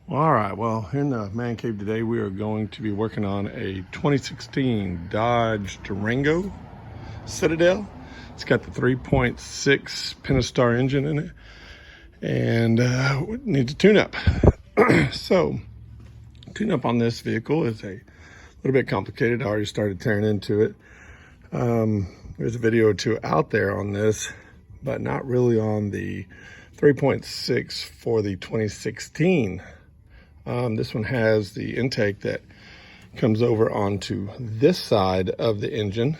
All right, well, in the man cave today, we are going to be working on a 2016 Dodge Durango Citadel. It's got the 3.6 Pentastar engine in it, and it needs a tune-up. So, tune-up on this vehicle is a little bit complicated. I already started tearing into it. There's a video or two out there on this, but not really on the 3.6 for the 2016. This one has the intake that comes over onto this side of the engine,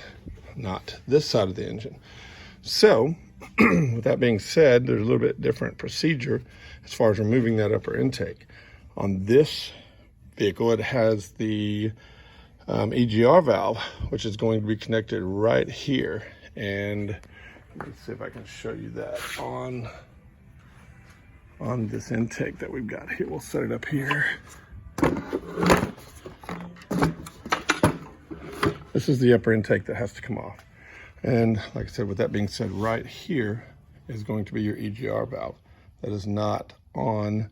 not this side of the engine. So, with that being said, there's a little bit different procedure as far as removing that upper intake. On this vehicle, it has the EGR valve, which is going to be connected right here. And let's see if I can show you that on this intake that we've got here. We'll set it up here. This is the upper intake that has to come off. And like I said, with that being said, right here is going to be your EGR valve. That is not on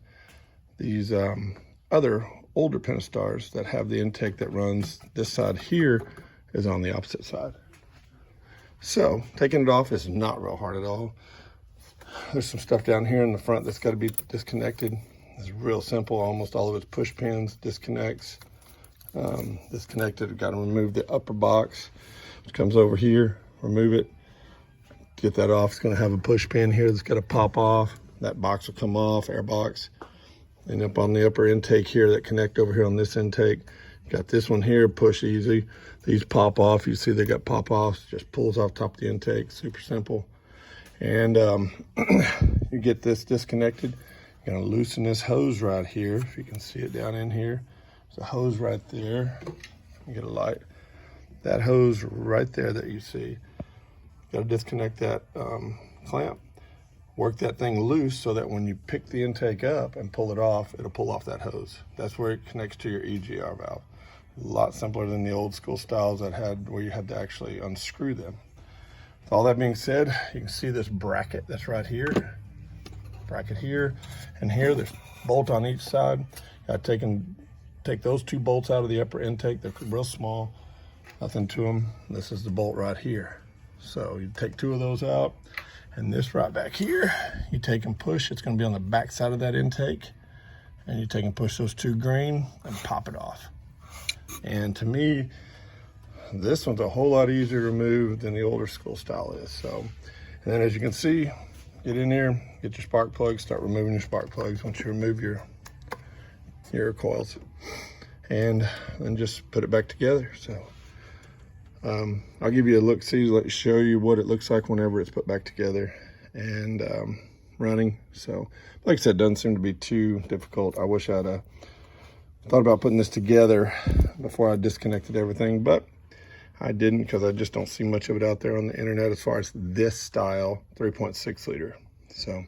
these other older Pentastars that have the intake that runs this side here is on the opposite side. So taking it off is not real hard at all. There's some stuff down here in the front that's got to be disconnected. It's real simple. Almost all of it's push pins, disconnects. Disconnected, we've got to remove the upper box, which comes over here, remove it, get that off. It's going to have a push pin here that's got to pop off. That box will come off, air box. And up on the upper intake here that connect over here on this intake, got this one here, push easy. These pop off. You see they got pop offs, just pulls off top of the intake, super simple. And you get this disconnected. You're gonna loosen this hose right here. If you can see it down in here, there's a hose right there. You get a light. That hose right there that you see, you gotta disconnect that clamp. Work that thing loose so that when you pick the intake up and pull it off, it'll pull off that hose. That's where it connects to your EGR valve. A lot simpler than the old school styles that had where you had to actually unscrew them. With all that being said, you can see this bracket that's right here. Bracket here and here. There's a bolt on each side. Got to take those two bolts out of the upper intake. They're real small, nothing to them. This is the bolt right here. So you take two of those out. And this right back here, you take and push. It's going to be on the back side of that intake. And you take and push those two green and pop it off. And to me, this one's a whole lot easier to remove than the older school style is. So, and then as you can see, get in here, get your spark plugs, start removing your spark plugs once you remove your coils. And then just put it back together. So I'll give you a look-see, let you show you what it looks like whenever it's put back together and running. So, like I said, it doesn't seem to be too difficult. I wish I'd thought about putting this together before I disconnected everything, but I didn't because I just don't see much of it out there on the internet as far as this style 3.6 liter. So,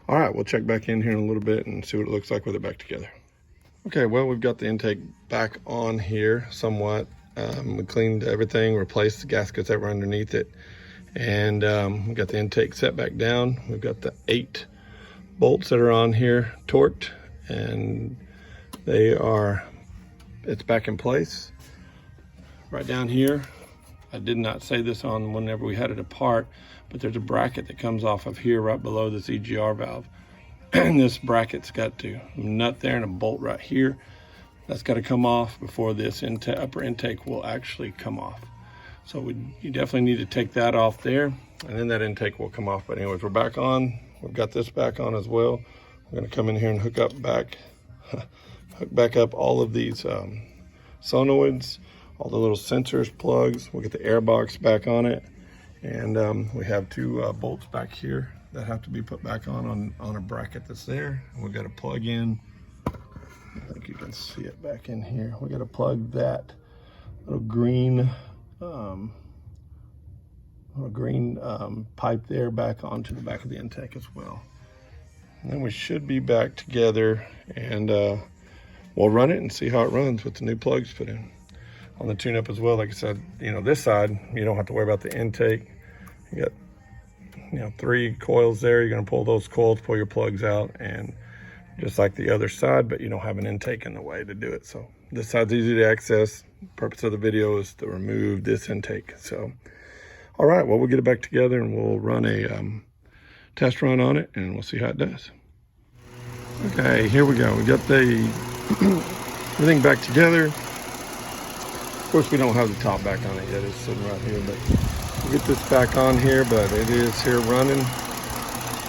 all right, we'll check back in here in a little bit and see what it looks like with it back together. Okay, well, we've got the intake back on here somewhat. We cleaned everything, replaced the gaskets that were underneath it, and we got the intake set back down. We've got the 8 bolts that are on here torqued, and it's back in place. Right down here, I did not say this on whenever we had it apart, but there's a bracket that comes off of here right below this EGR valve. And this bracket's got a nut there and a bolt right here. That's got to come off before this upper intake will actually come off. So you definitely need to take that off there, and then that intake will come off. But anyways, we're back on. We've got this back on as well. We're going to come in here and hook back up all of these solenoids, all the little sensors, plugs. We'll get the air box back on it, and we have 2 bolts back here that have to be put back on a bracket that's there. And we've got to plug in. I think you can see it back in here. We got to plug that little green pipe there back onto the back of the intake as well. And then we should be back together, and we'll run it and see how it runs with the new plugs put in. On the tune-up as well, like I said, this side, you don't have to worry about the intake. You got 3 coils there. You're going to pull those coils, pull your plugs out, and just like the other side, but you don't have an intake in the way to do it. So this side's easy to access. The purpose of the video is to remove this intake. So, all right, well, we'll get it back together and we'll run a test run on it and we'll see how it does. Okay, here we go. We got the everything back together. Of course, we don't have the top back on it yet. It's sitting right here, but we'll get this back on here, but it is here running.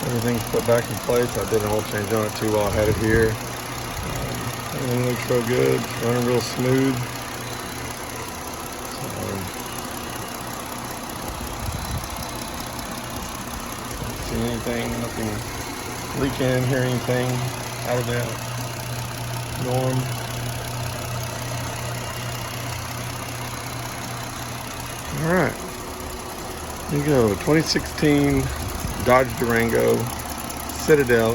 Everything's put back in place. I did an oil change on it too while I had it here. Everything looks real good. It's running real smooth. Don't see anything, nothing leaking, hear anything out of that norm. All right, here you go. 2016 Dodge Durango Citadel,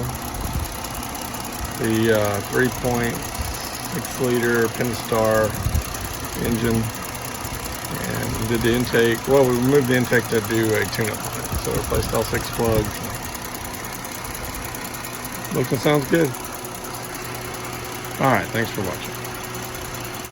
the 3.6 liter Pentastar engine, and we did the intake. Well, we removed the intake to do a tune-up on it, so we replaced all 6 plugs. Looks and sounds good. All right, thanks for watching.